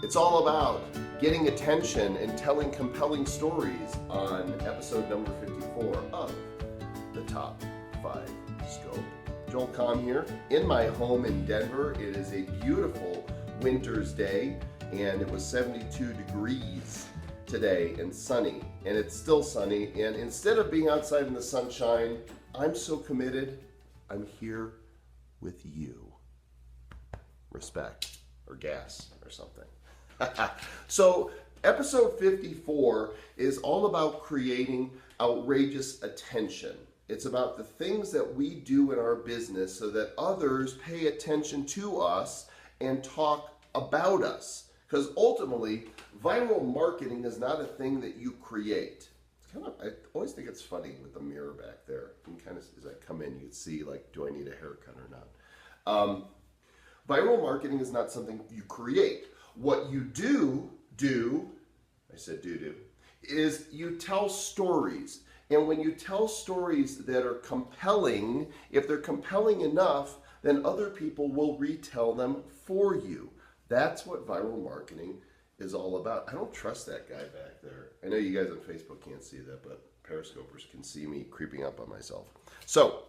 It's all about getting attention and telling compelling stories on episode number 54 of the Top 5 Scope. Joel Comm here in my home in Denver. It is a beautiful winter's day and it was 72 degrees today and sunny, and it's still sunny, and instead of being outside in the sunshine, I'm so committed, I'm here with you. Respect or gas or something. So episode 54 is all about creating outrageous attention. It's about the things that we do in our business so that others pay attention to us and talk about us. Because ultimately, viral marketing is not a thing that you create. It's kind of, I always think it's funny with the mirror back there. You can kind of, as I come in, you can see, like, do I need a haircut or not? Viral marketing is not something you create. What you do, I said do, is you tell stories. And when you tell stories that are compelling, if they're compelling enough, then other people will retell them for you. That's what viral marketing is all about. I don't trust that guy back there. I know you guys on Facebook can't see that, but Periscopers can see me creeping up on myself. So,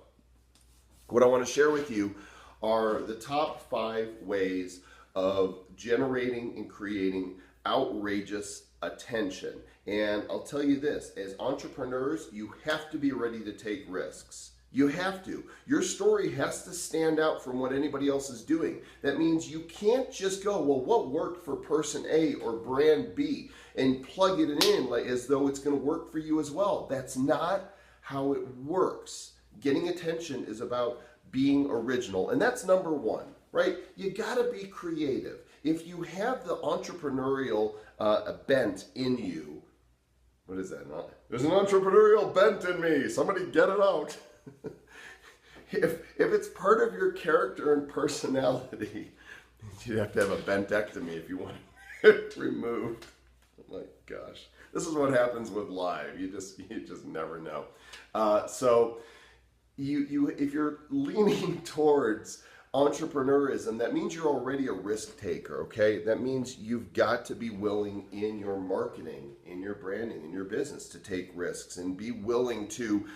what I want to share with you are the top 5 ways of generating and creating outrageous attention. And I'll tell you this, as entrepreneurs, you have to be ready to take risks. You have to. Your story has to stand out from what anybody else is doing. That means you can't just go, well, what worked for person A or brand B, and plug it in like as though it's going to work for you as well. That's not how it works. Getting attention is about being original, and that's number 1, right? You got to be creative. If you have the entrepreneurial bent in you, what is that? There's an entrepreneurial bent in me. Somebody get it out. If it's part of your character and personality, you'd have to have a bentectomy if you want it removed. Oh my gosh, this is what happens with live. You just never know. So if you're leaning towards entrepreneurism, that means you're already a risk taker, okay? That means you've got to be willing in your marketing, in your branding, in your business to take risks and be willing to,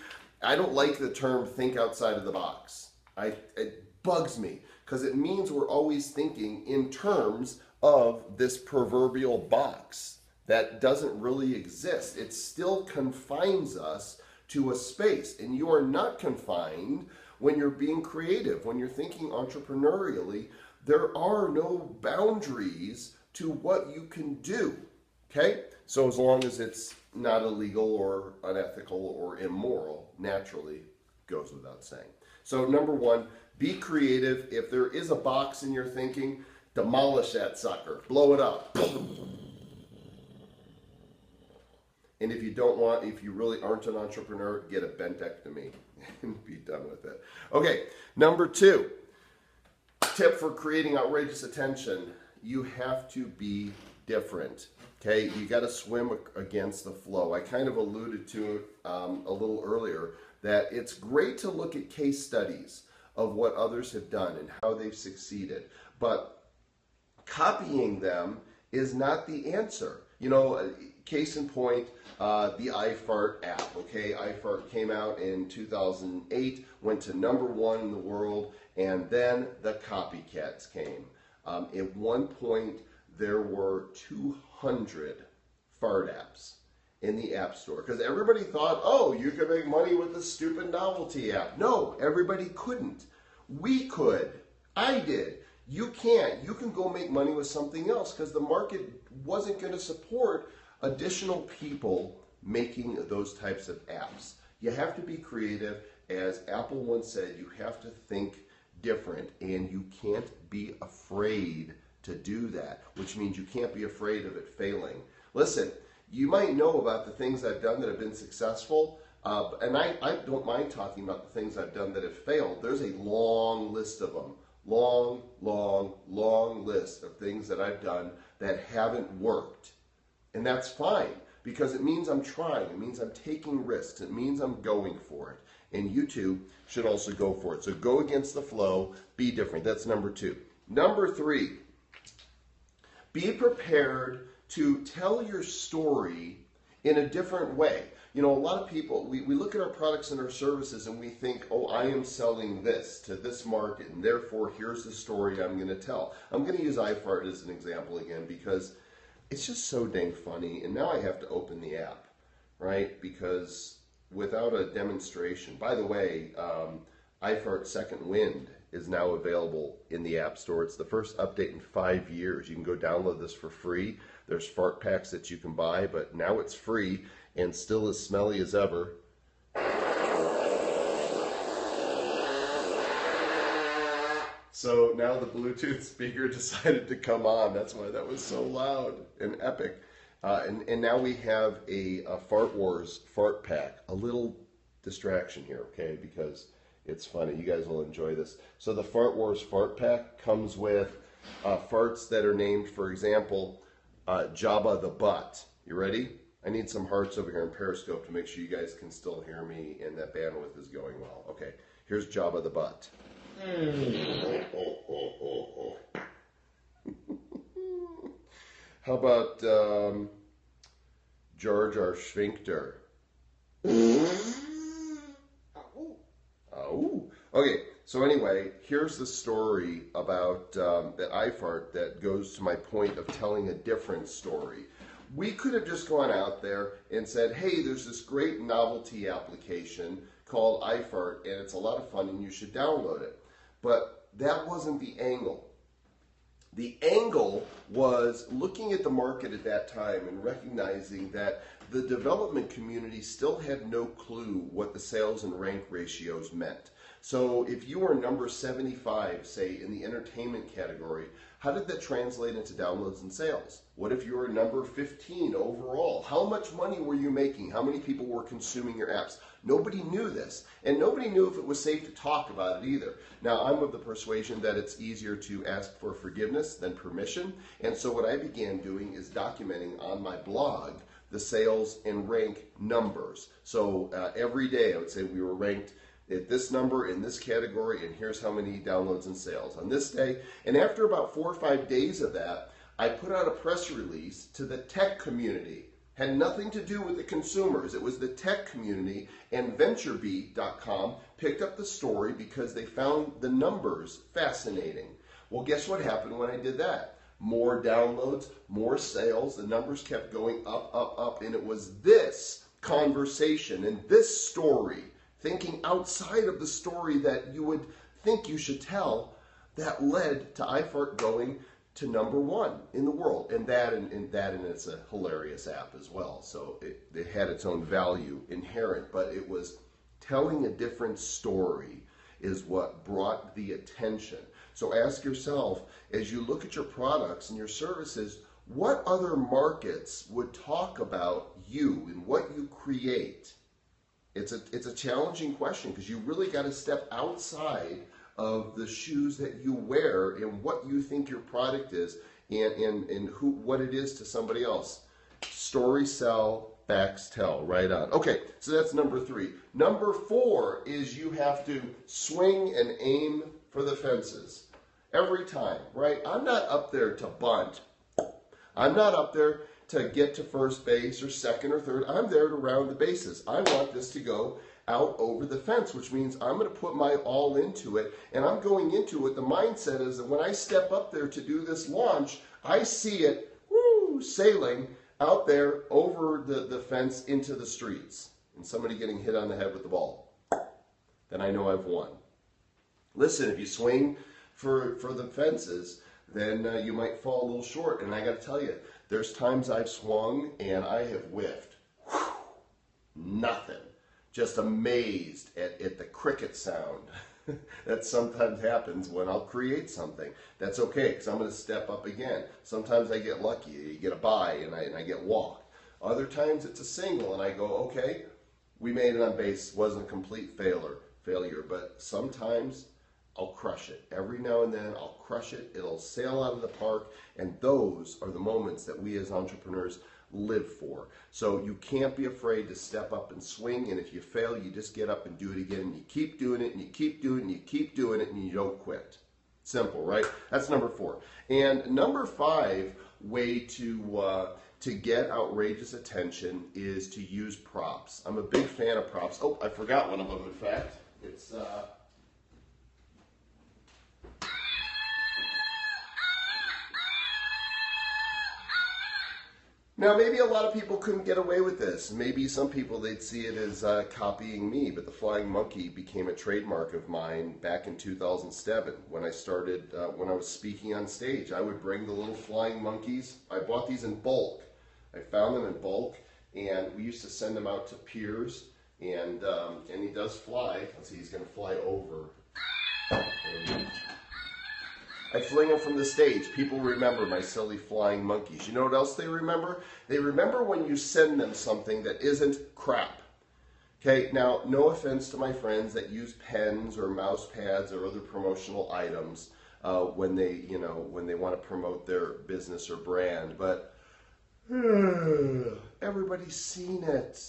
I don't like the term think outside of the box. It bugs me because it means we're always thinking in terms of this proverbial box that doesn't really exist. It still confines us to a space, and you are not confined when you're being creative, when you're thinking entrepreneurially. There are no boundaries to what you can do, okay? So as long as it's not illegal or unethical or immoral, naturally goes without saying. So number 1, be creative. If there is a box in your thinking, demolish that sucker, blow it up. And if you really aren't an entrepreneur, get a bentectomy and be done with it. Okay, number 2, tip for creating outrageous attention. You have to be different. Okay, you got to swim against the flow. I kind of alluded to it a little earlier, that it's great to look at case studies of what others have done and how they've succeeded, but copying them is not the answer. You know, case in point, the iFart app, okay? iFart came out in 2008, went to number 1 in the world, and then the copycats came. At one point, there were 200 fart apps in the App Store because everybody thought, oh, you can make money with this stupid novelty app. No, everybody couldn't. We could. I did. You can't. You can go make money with something else because the market wasn't going to support additional people making those types of apps. You have to be creative. As Apple once said, you have to think different, and you can't be afraid to do that, which means you can't be afraid of it failing. Listen, you might know about the things I've done that have been successful, and I don't mind talking about the things I've done that have failed. There's a long list of them. Long list of things that I've done that haven't worked. And that's fine, because it means I'm trying. It means I'm taking risks. It means I'm going for it. And you too should also go for it. So go against the flow, be different. That's number 2. Number 3, Be prepared to tell your story in a different way. You know, a lot of people, we look at our products and our services and we think, oh, I am selling this to this market, and therefore here's the story I'm going to tell. I'm going to use iFart as an example again because it's just so dang funny. And now I have to open the app, right? Because without a demonstration, by the way, iFart Second Wind is now available in the App Store. It's the first update in 5 years. You can go download this for free. There's fart packs that you can buy, but now it's free and still as smelly as ever. So now the Bluetooth speaker decided to come on. That's why that was so loud and epic. And now we have a Fart Wars fart pack. A little distraction here, okay, because it's funny. You guys will enjoy this. So the Fart Wars fart pack comes with farts that are named, for example, Jabba the Butt. You ready? I need some hearts over here in Periscope to make sure you guys can still hear me and that bandwidth is going well. Okay, here's Jabba the Butt. How about Jar Jar Sphincter? Oh. Okay, so anyway, here's the story about that iFart that goes to my point of telling a different story. We could have just gone out there and said, hey, there's this great novelty application called iFart, and it's a lot of fun, and you should download it. But that wasn't the angle. The angle was looking at the market at that time and recognizing that the development community still had no clue what the sales and rank ratios meant. So if you were number 75, say, in the entertainment category, how did that translate into downloads and sales? What if you were number 15 overall? How much money were you making? How many people were consuming your apps? Nobody knew this, and nobody knew if it was safe to talk about it either. Now, I'm of the persuasion that it's easier to ask for forgiveness than permission, and so what I began doing is documenting on my blog the sales and rank numbers. So every day I would say we were ranked at this number in this category, and here's how many downloads and sales on this day. And after about 4 or 5 days of that, I put out a press release to the tech community. Had nothing to do with the consumers. It was the tech community, and VentureBeat.com picked up the story because they found the numbers fascinating. Well, guess what happened when I did that? More downloads, more sales, the numbers kept going up, up, up, and it was this conversation and this story, thinking outside of the story that you would think you should tell, that led to iFart going to #1 in the world. And it's a hilarious app as well. So it had its own value inherent, but it was telling a different story is what brought the attention. So ask yourself, as you look at your products and your services, what other markets would talk about you and what you create? It's a challenging question because you really got to step outside of the shoes that you wear and what you think your product is and what it is to somebody else. Story sell, facts tell, right on. Okay, so that's #3. #4 is you have to swing and aim for the fences every time, right? I'm not up there to bunt. I'm not up there to get to first base or second or third. I'm there to round the bases. I want this to go out over the fence, which means I'm going to put my all into it, and I'm going into it. The mindset is that when I step up there to do this launch, I see it sailing out there over the fence into the streets, and somebody getting hit on the head with the ball. Then I know I've won. Listen, if you swing for the fences, then you might fall a little short, and I got to tell you, there's times I've swung and I have whiffed. Nothing. Just amazed at the cricket sound that sometimes happens when I'll create something. That's okay, because I'm going to step up again. Sometimes I get lucky. You get a bye and I get walked. Other times it's a single and I go, okay, we made it on base. Wasn't a complete failure, but sometimes I'll crush it. Every now and then I'll crush it. It'll sail out of the park, and those are the moments that we as entrepreneurs live for. So you can't be afraid to step up and swing, and if you fail, you just get up and do it again, and you keep doing it, and you keep doing it, and you keep doing it, and you don't quit. Simple, right? That's number 4. And number 5 way to get outrageous attention is to use props. I'm a big fan of props. Oh, I forgot one of them, in fact. It's Now, maybe a lot of people couldn't get away with this. Maybe some people, they'd see it as copying me, but the flying monkey became a trademark of mine back in 2007 when I started, when I was speaking on stage. I would bring the little flying monkeys. I bought these in bulk. I found them in bulk, and we used to send them out to peers, and he does fly. Let's see, he's going to fly over. I fling them from the stage. People remember my silly flying monkeys. You know what else they remember? They remember when you send them something that isn't crap. Okay, now, no offense to my friends that use pens or mouse pads or other promotional items when they want to promote their business or brand, but everybody's seen it.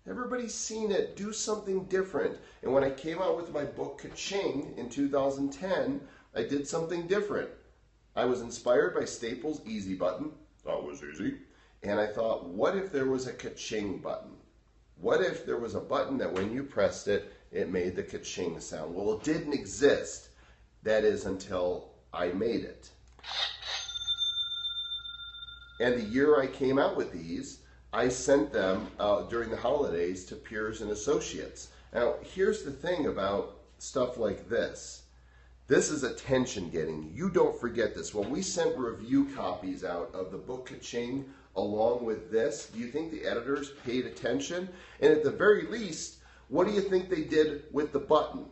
Everybody's seen it. Do something different. And when I came out with my book, Ka-Ching, in 2010, I did something different. I was inspired by Staples' Easy Button. That was easy. And I thought, what if there was a Ka-Ching button? What if there was a button that when you pressed it, it made the Ka-Ching sound? Well, it didn't exist. That is until I made it. And the year I came out with these, I sent them during the holidays to peers and associates. Now, here's the thing about stuff like this. This is attention getting. You don't forget this. When we sent review copies out of the book Ka-Ching along with this, do you think the editors paid attention? And at the very least, what do you think they did with the button?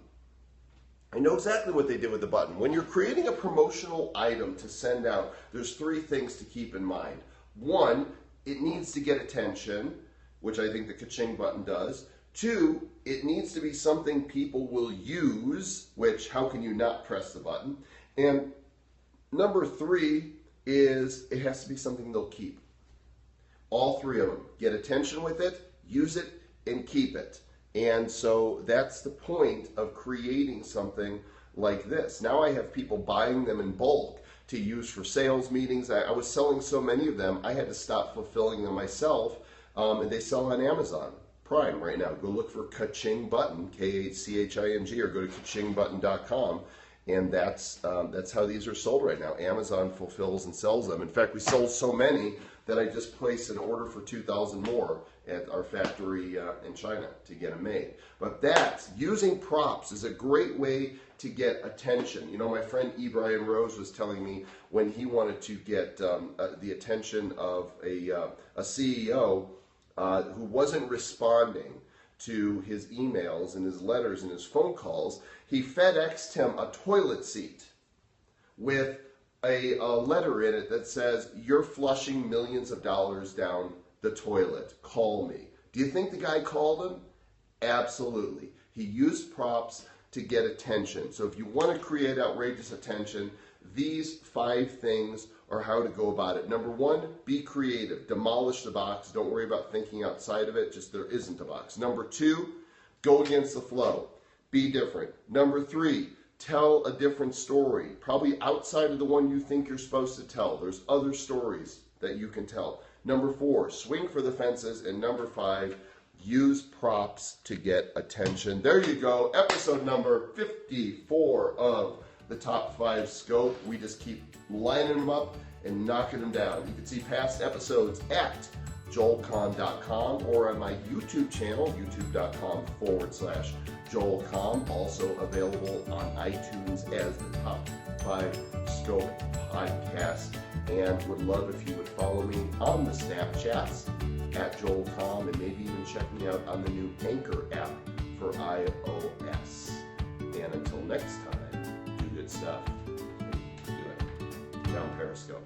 I know exactly what they did with the button. When you're creating a promotional item to send out, there's 3 things to keep in mind. 1, it needs to get attention, which I think the Ka-Ching button does. 2, it needs to be something people will use, which how can you not press the button? And number 3 is it has to be something they'll keep. All 3 of them. Get attention with it, use it, and keep it. And so that's the point of creating something like this. Now I have people buying them in bulk to use for sales meetings. I was selling so many of them, I had to stop fulfilling them myself, and they sell on Amazon Prime right now. Go look for Ka-Ching Button, K-A-C-H-I-N-G, or go to kachingbutton.com, and that's how these are sold right now. Amazon fulfills and sells them. In fact, we sold so many that I just placed an order for 2,000 more at our factory in China to get them made. But that's, using props is a great way to get attention. You know, my friend E. Brian Rose was telling me when he wanted to get the attention of a CEO who wasn't responding to his emails and his letters and his phone calls, he FedExed him a toilet seat with a letter in it that says, "You're flushing millions of dollars down the toilet. Call me." Do you think the guy called him? Absolutely. He used props to get attention. So if you want to create outrageous attention, these 5 things are how to go about it. Number 1, be creative. Demolish the box. Don't worry about thinking outside of it. Just there isn't a box. Number 2, go against the flow. Be different. Number 3, tell a different story. Probably outside of the one you think you're supposed to tell. There's other stories that you can tell. Number 4, swing for the fences. And number 5, use props to get attention. There you go. Episode number 54 of the Top 5 Scope. We just keep lining them up and knocking them down. You can see past episodes at joelcomm.com or on my YouTube channel, youtube.com/joelcomm. Also available on iTunes as the Top 5 Scope podcast. And would love if you would follow me on the Snapchats at joelcomm, and maybe even check me out on the new Anchor app for iOS. And until next time, do good stuff. Do it. Down Periscope.